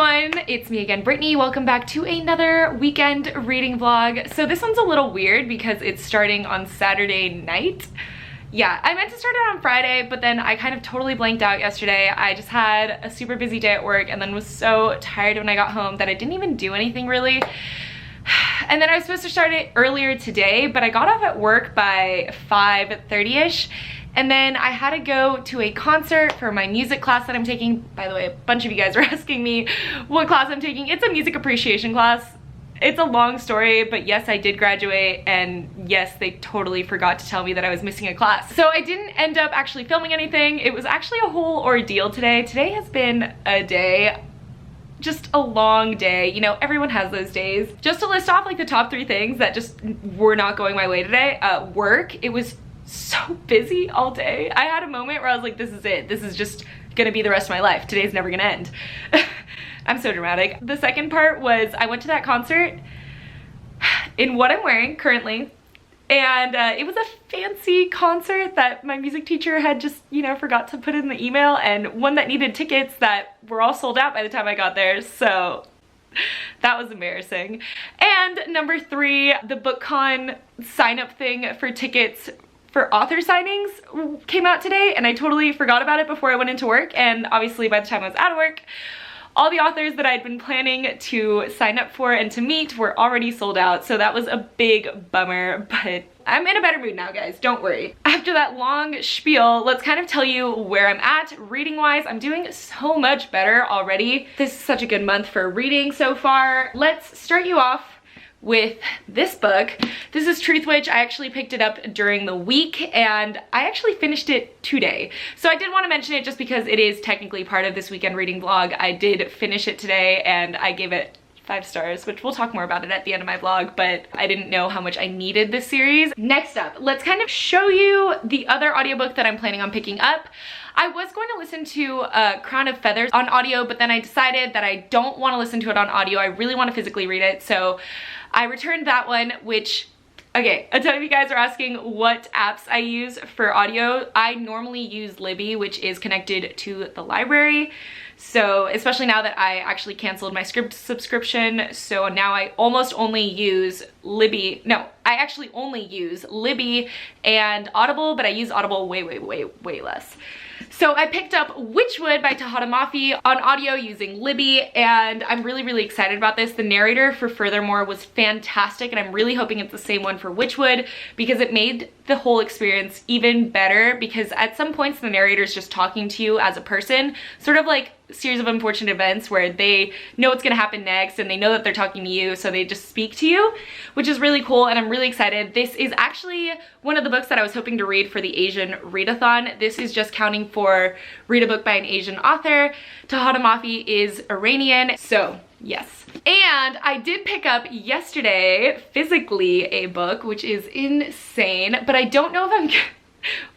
everyone, it's me again, Brittany. Welcome back to another weekend reading vlog. So this one's a little weird because it's starting on Saturday night. Yeah, I meant to start it on Friday, but then I kind of totally blanked out yesterday. I just had a super busy day at work and then was so tired when I got home that I didn't even do anything really. And then I was supposed to start it earlier today, but I got off at work by 5:30ish. And then I had to go to a concert for my music class that I'm taking. By the way, a bunch of you guys are asking me what class I'm taking. It's a music appreciation class. It's a long story, but yes, I did graduate, and yes, they totally forgot to tell me that I was missing a class. So I didn't end up actually filming anything. It was actually a whole ordeal today. Today has been a day. Just a long day. You know, everyone has those days. Just to list off like the top 3 things that just were not going my way today. Work, it was so busy all day. I had a moment where I was like, this is it. This is just gonna be the rest of my life. Today's never gonna end. I'm so dramatic. The second part was I went to that concert in what I'm wearing currently. And it was a fancy concert that my music teacher had just, you know, forgot to put in the email, and one that needed tickets that were all sold out by the time I got there, so that was embarrassing. And number 3, the BookCon sign-up thing for tickets for author signings came out today, and I totally forgot about it before I went into work, and obviously by the time I was out of work, all the authors that I'd been planning to sign up for and to meet were already sold out, so that was a big bummer, but I'm in a better mood now, guys, don't worry. After that long spiel, let's kind of tell you where I'm at reading-wise. I'm doing so much better already. This is such a good month for reading so far. Let's start you off with this book. This is Truth Witch. I actually picked it up during the week and I actually finished it today. So I did want to mention it just because it is technically part of this weekend reading vlog. I did finish it today and I gave it 5 stars, which we'll talk more about it at the end of my vlog, but I didn't know how much I needed this series. Next up, let's kind of show you the other audiobook that I'm planning on picking up. I was going to listen to Crown of Feathers on audio, but then I decided that I don't want to listen to it on audio. I really want to physically read it, so I returned that one, which, okay, a ton of you guys are asking what apps I use for audio. I normally use Libby, which is connected to the library. So, especially now that I actually canceled my script subscription, so now I almost only use Libby. No, I actually only use Libby and Audible, but I use Audible way less. So I picked up Witchwood by Tahada Mafi on audio using Libby, and I'm really excited about this. The narrator for Furthermore was fantastic, and I'm really hoping it's the same one for Witchwood because it made the whole experience even better, because at some points the narrator's just talking to you as a person, sort of like a series of unfortunate events where they know what's gonna happen next and they know that they're talking to you, so they just speak to you, which is really cool, and I'm really excited. This is actually one of the books that I was hoping to read for the Asian readathon. This is just counting for read a book by an Asian author. Tahada Mafi is Iranian, so yes. And I did pick up yesterday physically a book, which is insane, but I don't know if I'm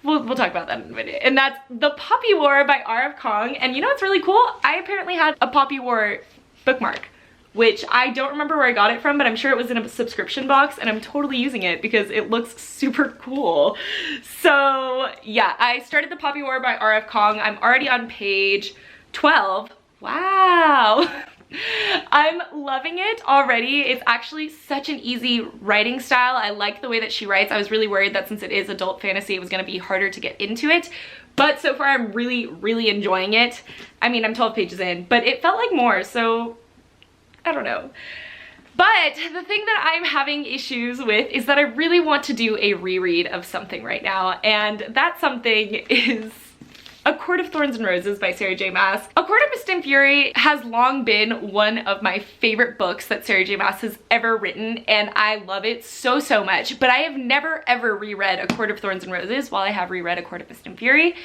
we'll talk about that in a minute. And that's The Poppy War by R.F. Kong. And you know what's really cool? I apparently had a Poppy War bookmark, which I don't remember where I got it from, but I'm sure it was in a subscription box, and I'm totally using it because it looks super cool. So yeah, I started The Poppy War by R.F. Kong. I'm already on page 12. Wow. I'm loving it already. It's actually such an easy writing style. I like the way that she writes. I was really worried that since it is adult fantasy, it was gonna be harder to get into it. But so far, I'm really enjoying it. I mean, I'm 12 pages in, but it felt like more, so I don't know. But the thing that I'm having issues with is that I really want to do a reread of something right now, and that something is A Court of Thorns and Roses by Sarah J. Maas. A Court of Mist and Fury has long been one of my favorite books that Sarah J. Maas has ever written, and I love it so much, but I have never ever reread A Court of Thorns and Roses, while I have reread A Court of Mist and Fury.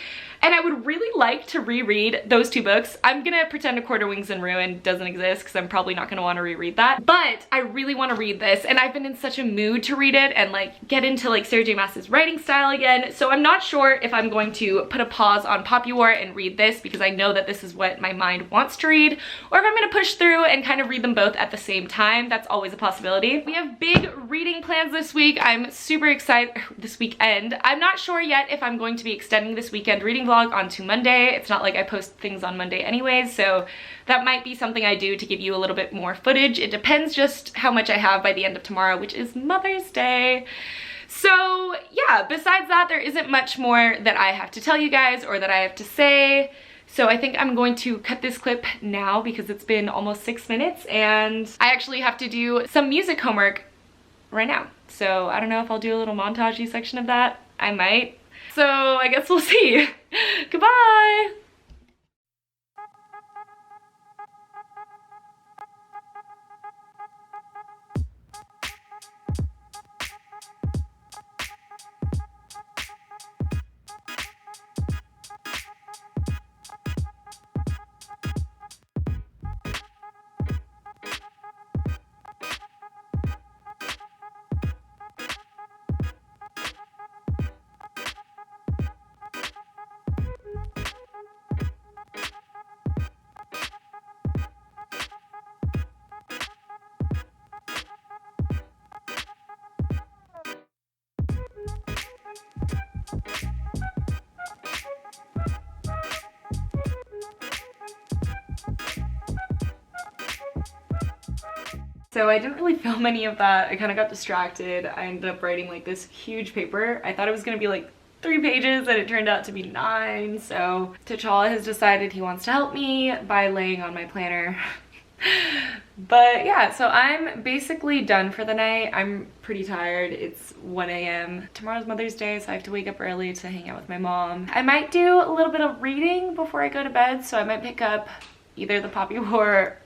And I would really like to reread those 2 books. I'm gonna pretend A Court of Wings and Ruin doesn't exist because I'm probably not gonna want to reread that. But I really want to read this, and I've been in such a mood to read it and like get into like Sarah J. Maas's writing style again. So I'm not sure if I'm going to put a pause on Poppy War and read this because I know that this is what my mind wants to read, or if I'm gonna push through and kind of read them both at the same time. That's always a possibility. We have big reading plans this week. I'm super excited. This weekend. I'm not sure yet if I'm going to be extending this weekend reading vlog onto Monday. It's not like I post things on Monday anyways, so that might be something I do to give you a little bit more footage. It depends just how much I have by the end of tomorrow, which is Mother's Day. So yeah, besides that, there isn't much more that I have to tell you guys or that I have to say. So I think I'm going to cut this clip now because it's been almost 6 minutes and I actually have to do some music homework right now. So I don't know if I'll do a little montage-y section of that. I might. So I guess we'll see. Goodbye! So I didn't really film any of that. I kind of got distracted. I ended up writing like this huge paper. I thought it was gonna be like 3 pages and it turned out to be 9. So T'Challa has decided he wants to help me by laying on my planner. But yeah, so I'm basically done for the night. I'm pretty tired. It's 1 a.m. Tomorrow's Mother's Day, so I have to wake up early to hang out with my mom. I might do a little bit of reading before I go to bed, so I might pick up either the Poppy War.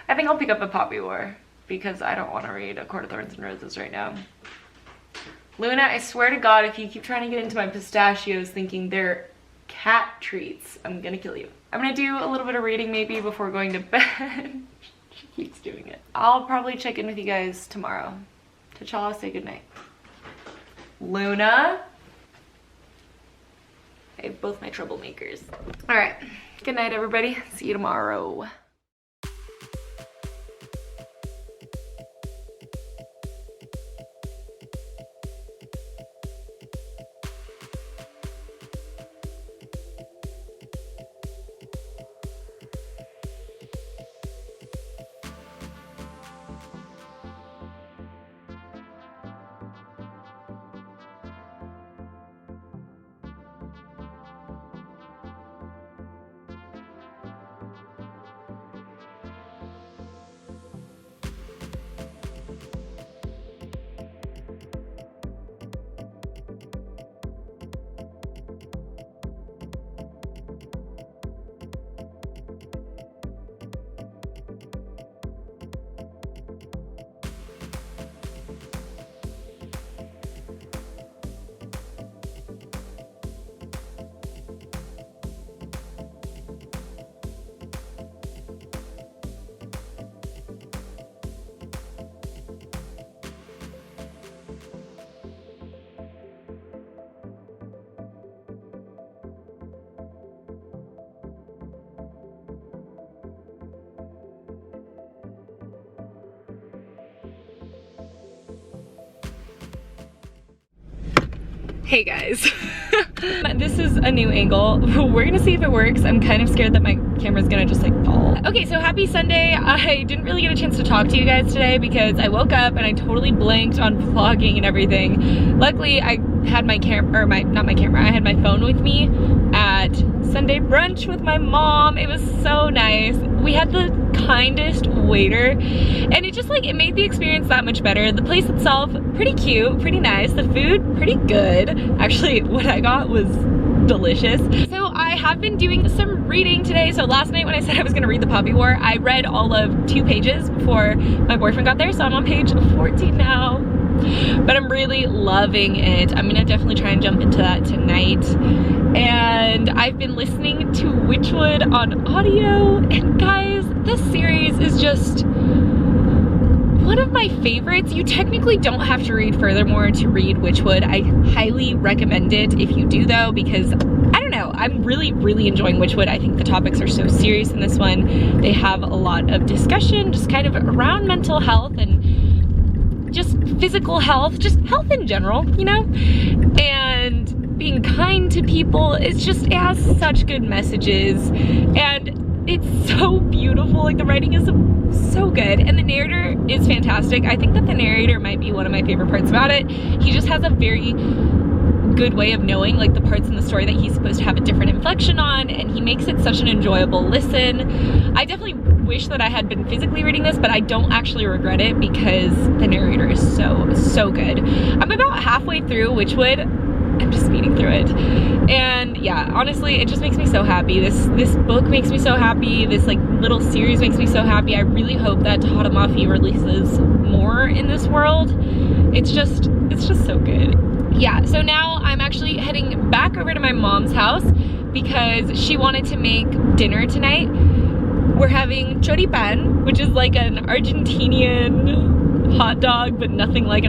I think I'll pick up a Poppy War because I don't want to read A Court of Thorns and Roses right now. Luna, I swear to God, if you keep trying to get into my pistachios thinking they're cat treats, I'm gonna kill you. I'm gonna do a little bit of reading maybe before going to bed. She keeps doing it. I'll probably check in with you guys tomorrow. T'Challa, say goodnight. Luna. I have both my troublemakers. All right, good night everybody. See you tomorrow. Hey guys, this is a new angle. We're gonna see if it works. I'm kind of scared that my camera's gonna just like fall. Okay, so happy Sunday. I didn't really get a chance to talk to you guys today because I woke up and I totally blanked on vlogging and everything. Luckily, I had my camera, or not my camera, I had my phone with me at Sunday brunch with my mom. It was so nice. We had the kindest waiter and it just like, it made the experience that much better. The place itself, pretty cute, pretty nice. The food, pretty good. Actually, what I got was delicious. So I have been doing some reading today. So last night when I said I was gonna read the Poppy War, I read all of 2 pages before my boyfriend got there. So I'm on page 14 now. But I'm really loving it. I'm gonna definitely try and jump into that tonight. And I've been listening to Witchwood on audio, and guys, this series is just one of my favorites. You technically don't have to read Furthermore to read Witchwood. I highly recommend it if you do though, because I don't know, I'm really enjoying Witchwood. I think the topics are so serious in this one. They have a lot of discussion just kind of around mental health and just physical health, just health in general, you know? And being kind to people. It has such good messages, and it's so beautiful. Like, the writing is so good, and the narrator is fantastic. I think that the narrator might be one of my favorite parts about it. He just has a very good way of knowing like the parts in the story that he's supposed to have a different inflection on, and he makes it such an enjoyable listen. I definitely wish that I had been physically reading this, but I don't actually regret it because the narrator is so good. I'm about halfway through Witchwood. I'm just speeding through it, and yeah, honestly, it just makes me so happy. This book makes me so happy. This like little series makes me so happy. I really hope that Taharamafi releases more in this world. It's just so good. Yeah, so now I'm actually heading back over to my mom's house because she wanted to make dinner tonight. We're having choripan, which is like an Argentinian hot dog, but nothing like a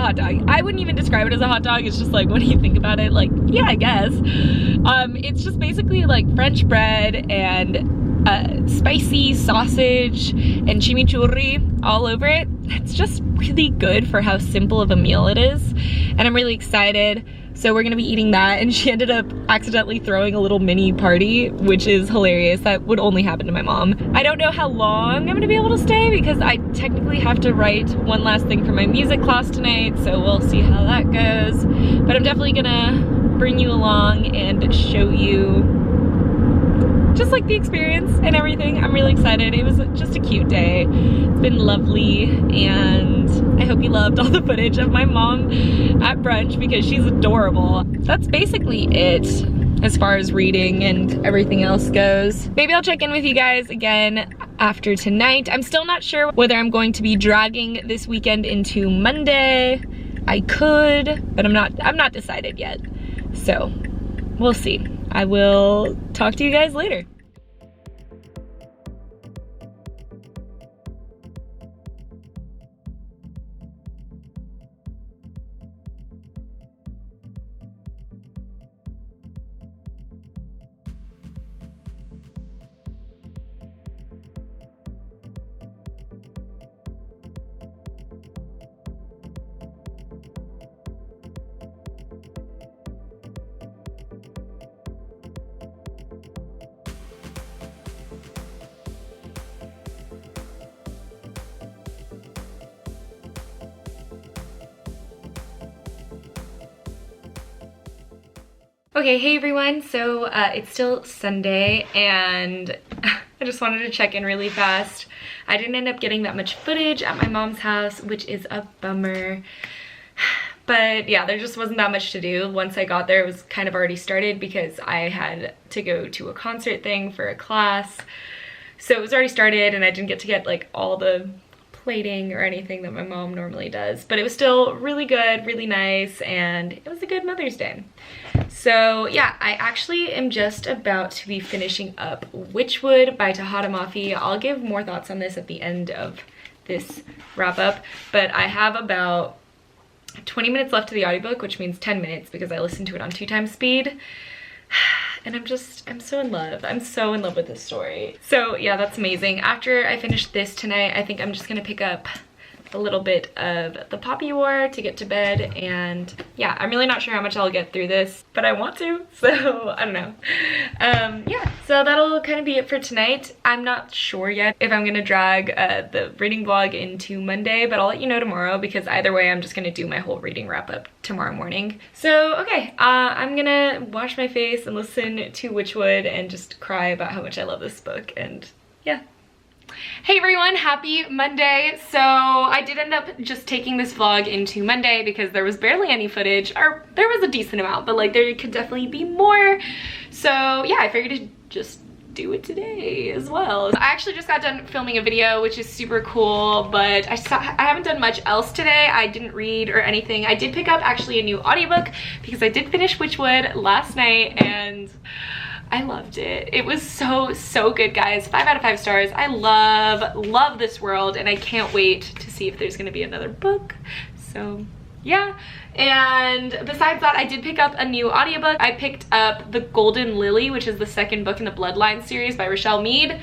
hot dog. I wouldn't even describe it as a hot dog. It's just like, when you think about it, like, yeah, I guess. It's just basically like French bread and spicy sausage and chimichurri all over it. It's just really good for how simple of a meal it is, and I'm really excited. So we're gonna be eating that, and she ended up accidentally throwing a little mini party, which is hilarious. That would only happen to my mom. I don't know how long I'm gonna be able to stay because I technically have to write one last thing for my music class tonight, so we'll see how that goes. But I'm definitely gonna bring you along and show you just like the experience and everything. I'm really excited. It was just a cute day. It's been lovely, and I hope you loved all the footage of my mom at brunch because she's adorable. That's basically it as far as reading and everything else goes. Maybe I'll check in with you guys again after tonight. I'm still not sure whether I'm going to be dragging this weekend into Monday. I could, but I'm not decided yet. So we'll see. I will talk to you guys later. Okay, hey everyone, so it's still Sunday, and I just wanted to check in really fast. I didn't end up getting that much footage at my mom's house, which is a bummer. But yeah, there just wasn't that much to do. Once I got there, it was kind of already started because I had to go to a concert thing for a class. So it was already started, and I didn't get to get like all the plating or anything that my mom normally does. But it was still really good, really nice, and it was a good Mother's Day. So yeah, I actually am just about to be finishing up Witchwood by Taharamafi. I'll give more thoughts on this at the end of this wrap up, but I have about 20 minutes left to the audiobook, which means 10 minutes because I listened to it on 2x speed. And I'm so in love. I'm so in love with this story. So yeah, that's amazing. After I finish this tonight, I think I'm just gonna pick up a little bit of the Poppy War to get to bed, and yeah, I'm really not sure how much I'll get through this, but I want to, so I don't know. Yeah, so that'll kind of be it for tonight. I'm not sure yet if I'm gonna drag the reading vlog into Monday, but I'll let you know tomorrow because either way, I'm just gonna do my whole reading wrap up tomorrow morning. So okay, I'm gonna wash my face and listen to Witchwood and just cry about how much I love this book, and yeah. Hey everyone, happy Monday. So I did end up just taking this vlog into Monday because there was barely any footage, or there was a decent amount, but like there could definitely be more. So yeah, I figured to just do it today as well. I actually just got done filming a video, which is super cool, but I haven't done much else today. I didn't read or anything. I did pick up actually a new audiobook because I did finish Witchwood last night, and I loved it. It was so good, guys. 5 out of 5 stars. I love this world, and I can't wait to see if there's gonna be another book. So yeah, and besides that, I did pick up a new audiobook. I picked up The Golden Lily, which is the second book in the Bloodline series by Richelle Mead.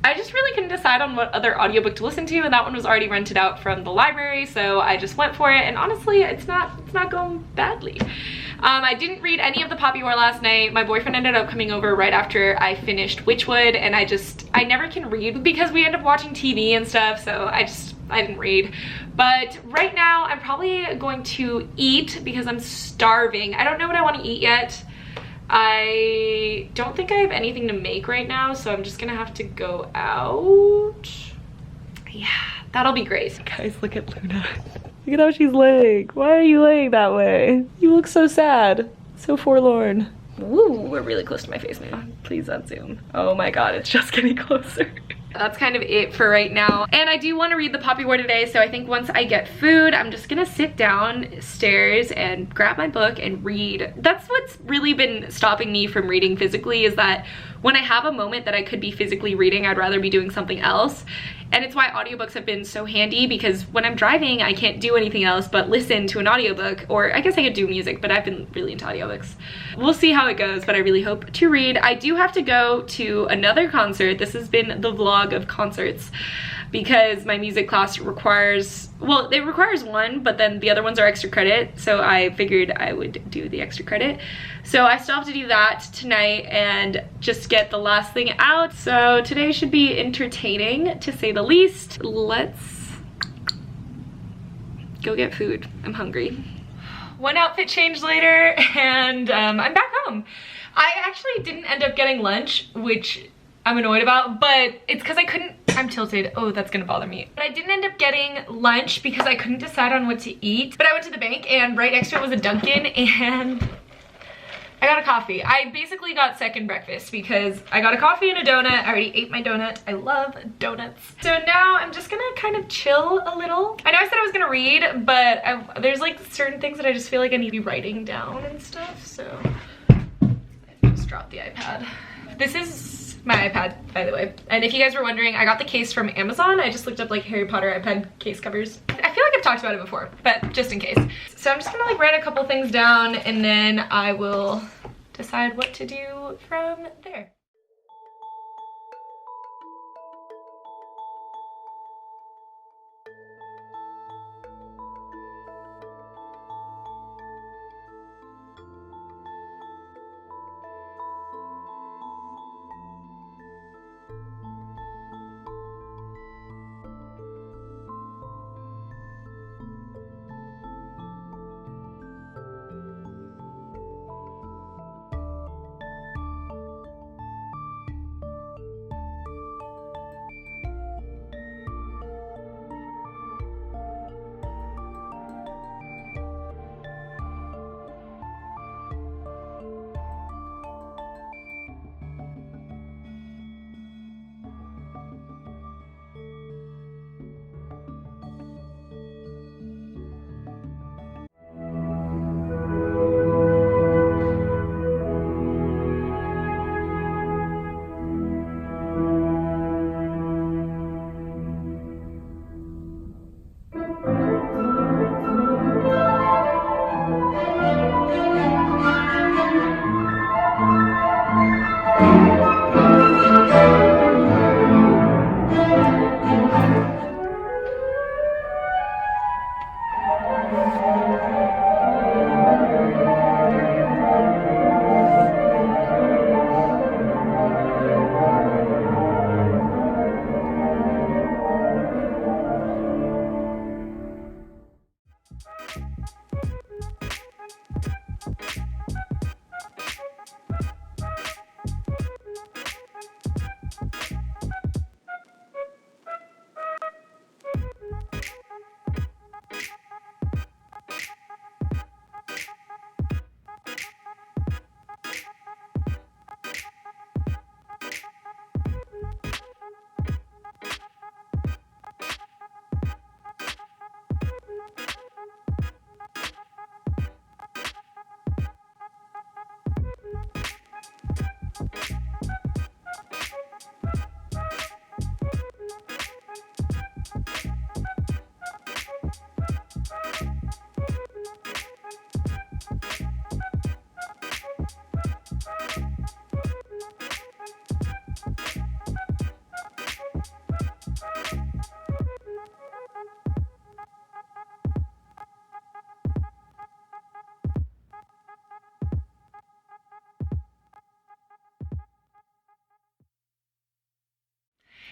I I just really couldn't decide on what other audiobook to listen to, and that one was already rented out from the library, so I just went for it, and honestly, it's not going badly. I didn't read any of the Poppy War last night. My boyfriend ended up coming over right after I finished Witchwood, and I never can read because we end up watching TV and stuff, so I didn't read. But right now, I'm probably going to eat because I'm starving. I don't know what I want to eat yet. I don't think I have anything to make right now, so I'm just gonna have to go out. Yeah, that'll be great. Guys, look at Luna. Look at how she's laying. Why are you laying that way? You look so sad, so forlorn. Ooh, we're really close to my face now. Please unzoom. Oh my god, it's just getting closer. That's kind of it for right now. And I do want to read the Poppy War today, so I think once I get food, I'm just gonna sit downstairs and grab my book and read. That's what's really been stopping me from reading physically, is that when I have a moment that I could be physically reading, I'd rather be doing something else. And it's why audiobooks have been so handy, because when I'm driving, I can't do anything else but listen to an audiobook, or I guess I could do music, but I've been really into audiobooks. We'll see how it goes, but I really hope to read. I do have to go to another concert. This has been the vlog of concerts, because my music class requires, well, it requires one, but then the other ones are extra credit, so I figured I would do the extra credit. So I still have to do that tonight and just get the last thing out. So today should be entertaining, to say the least. Let's go get food. I'm hungry. One outfit change later, and I'm back home. I actually didn't end up getting lunch, which I'm annoyed about, but it's because I couldn't, I'm tilted. Oh, that's gonna bother me. But I didn't end up getting lunch because I couldn't decide on what to eat. But I went to the bank, and right next to it was a Dunkin', and I got a coffee. I basically got second breakfast because I got a coffee and a donut. I already ate my donut. I love donuts. So now I'm just gonna kind of chill a little. I know I said I was gonna read, but there's like certain things that I just feel like I need to be writing down and stuff, so I just dropped the iPad. This is my iPad, by the way. And if you guys were wondering, I got the case from Amazon. I just looked up like Harry Potter iPad case covers. I feel like I've talked about it before, but just in case. So I'm just gonna like write a couple things down, and then I will decide what to do from there.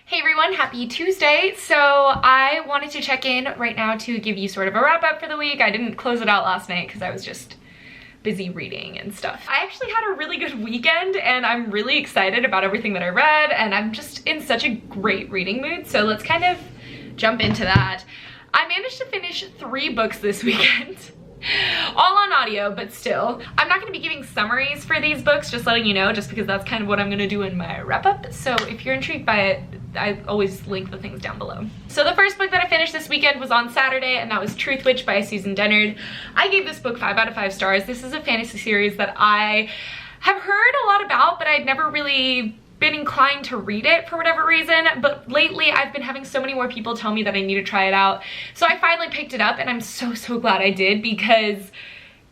Hey everyone, happy Tuesday. So I wanted to check in right now to give you sort of a wrap up for the week. I didn't close it out last night because I was just busy reading and stuff. I actually had a really good weekend and I'm really excited about everything that I read, and I'm just in such a great reading mood. So let's kind of jump into that. I managed to finish 3 books this weekend. All on audio, but still. I'm not going to be giving summaries for these books, just letting you know, just because that's kind of what I'm going to do in my wrap-up. So if you're intrigued by it, I always link the things down below. So the first book that I finished this weekend was on Saturday, and that was Truth Witch by Susan Dennard. I gave this book 5 out of 5 stars. This is a fantasy series that I have heard a lot about, but I'd never really been inclined to read it for whatever reason, but lately I've been having so many more people tell me that I need to try it out. So I finally picked it up, and I'm so glad I did, because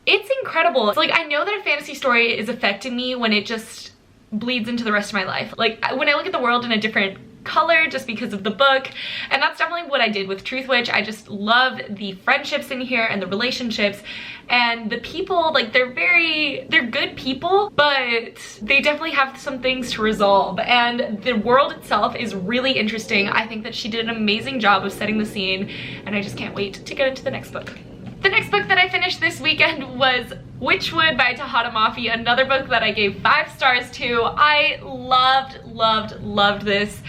it's incredible. Like, I know that a fantasy story is affecting me when it just bleeds into the rest of my life. Like, when I look at the world in a different color just because of the book, and that's definitely what I did with Truth Witch. I just love the friendships in here and the relationships and the people. Like, they're good people, but they definitely have some things to resolve, and the world itself is really interesting. I think that she did an amazing job of setting the scene, and I just can't wait to get into the next book. The next book that I finished this weekend was Witchwood by Tahada Mafi, another book that I gave 5 stars to. I loved this.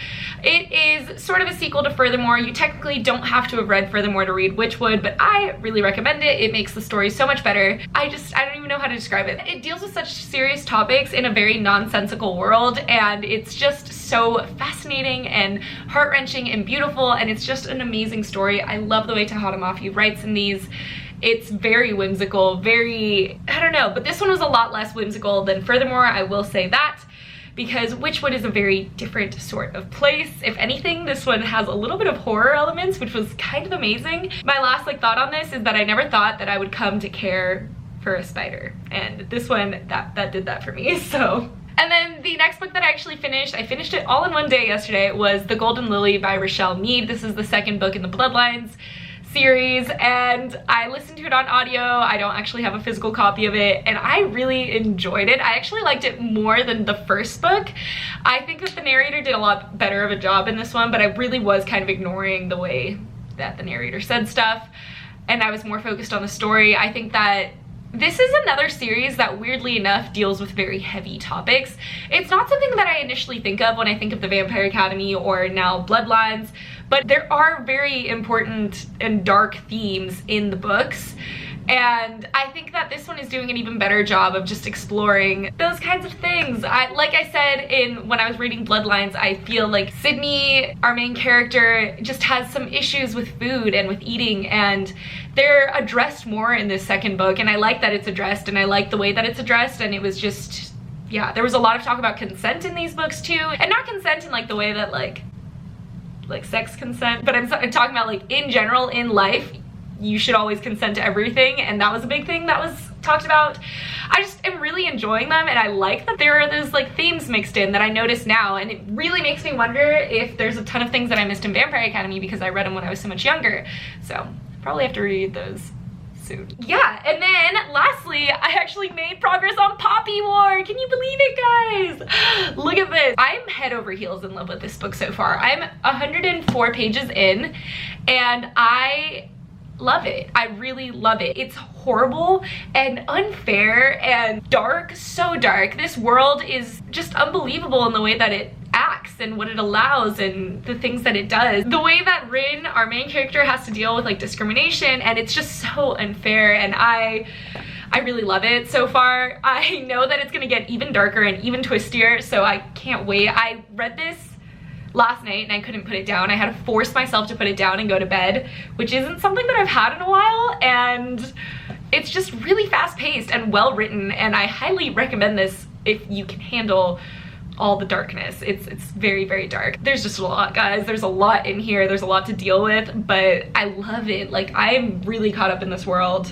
It is sort of a sequel to Furthermore. You technically don't have to have read Furthermore to read Witchwood, but I really recommend it. It makes the story so much better. I don't even know how to describe it. It deals with such serious topics in a very nonsensical world, and it's just so fascinating and heart-wrenching and beautiful, and it's just an amazing story. I love the way Tahada Mafi writes in these. It's very whimsical, very, I don't know, but this one was a lot less whimsical than Furthermore, I will say that, because Witchwood is a very different sort of place. If anything, this one has a little bit of horror elements, which was kind of amazing. My last thought on this is that I never thought that I would come to care for a spider, and this one, that did that for me, so. And then the next book that I actually finished, I finished it all in one day yesterday, was The Golden Lily by Richelle Mead. This is the second book in the Bloodlines series, and I listened to it on audio. I don't actually have a physical copy of it, and I really enjoyed it. I actually liked it more than the first book. I think that the narrator did a lot better of a job in this one, but I really was kind of ignoring the way that the narrator said stuff, and I was more focused on the story. I think that this is another series that, weirdly enough, deals with very heavy topics. It's not something that I initially think of when I think of the Vampire Academy or now Bloodlines, but there are very important and dark themes in the books, and I think that this one is doing an even better job of just exploring those kinds of things. Like I said when I was reading Bloodlines, I feel like Sydney, our main character, just has some issues with food and with eating, and they're addressed more in this second book, and I like that it's addressed, and I like the way that it's addressed, and it was just, yeah, there was a lot of talk about consent in these books too, and not consent in like the way that like sex consent, but I'm talking about like in general in life, you should always consent to everything, and that was a big thing that was talked about. I just am really enjoying them, and I like that there are those like themes mixed in that I notice now, and it really makes me wonder if there's a ton of things that I missed in Vampire Academy because I read them when I was so much younger. So probably have to read those soon. Yeah, and then lastly, I actually made progress on Poppy War. Can you believe it, guys? Look at this. I'm head over heels in love with this book so far. I'm 104 pages in, and I love it. I really love it. It's horrible and unfair and dark, so dark. This world is just unbelievable in the way that it acts and what it allows and the things that it does. The way that Rin, our main character, has to deal with like discrimination, and it's just so unfair, and I really love it so far. I know that it's gonna get even darker and even twistier, so I can't wait. I read this last night and I couldn't put it down. I had to force myself to put it down and go to bed, which isn't something that I've had in a while, and it's just really fast-paced and well written, and I highly recommend this if you can handle all the darkness. It's very dark. There's just a lot, guys. There's a lot in here. There's a lot to deal with, but I love it. Like, I'm really caught up in this world.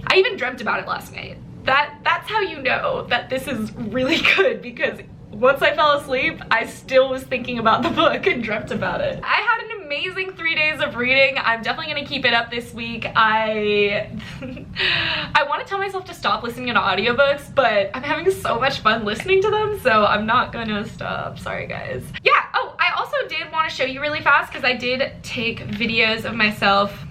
I even dreamt about it last night. That's how you know that this is really good, because once I fell asleep, I still was thinking about the book and dreamt about it. I had an amazing 3 days of reading. I'm definitely gonna keep it up this week. I want to tell myself to stop listening to audiobooks, but I'm having so much fun listening to them, so I'm not gonna stop. Sorry, guys. Yeah, oh, I I also did want to show you really fast because I did take videos of myself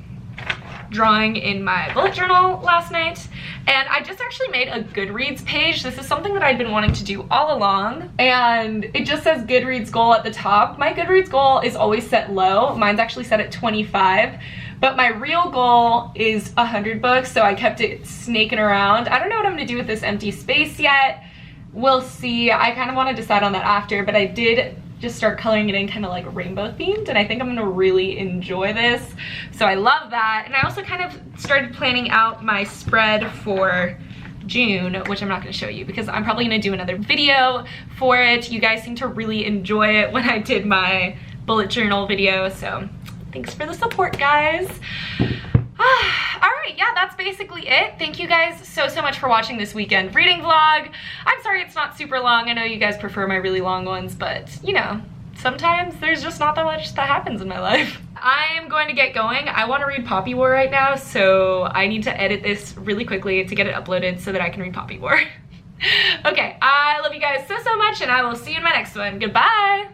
drawing in my bullet journal last night, and I just actually made a Goodreads page. This is something that I'd been wanting to do all along, and it just says Goodreads goal at the top. My Goodreads goal is always set low. Mine's actually set at 25, but my real goal is 100 books, so I kept it snaking around. I don't know what I'm gonna do with this empty space yet. We'll see. I kind of want to decide on that after, but I did just start coloring it in kind of like rainbow themed, and I think I'm gonna really enjoy this. So I love that. And I also kind of started planning out my spread for June, which I'm not gonna show you because I'm probably gonna do another video for it. You guys seem to really enjoy it when I did my bullet journal video, so thanks for the support, guys. Alright, yeah, that's basically it. Thank you guys so much for watching this weekend reading vlog. I'm sorry it's not super long. I know you guys prefer my really long ones, but you know, sometimes there's just not that much that happens in my life. I am going to get going. I want to read Poppy War right now, so I need to edit this really quickly to get it uploaded so that I can read Poppy War. Okay, I love you guys so much, and I will see you in my next one. Goodbye!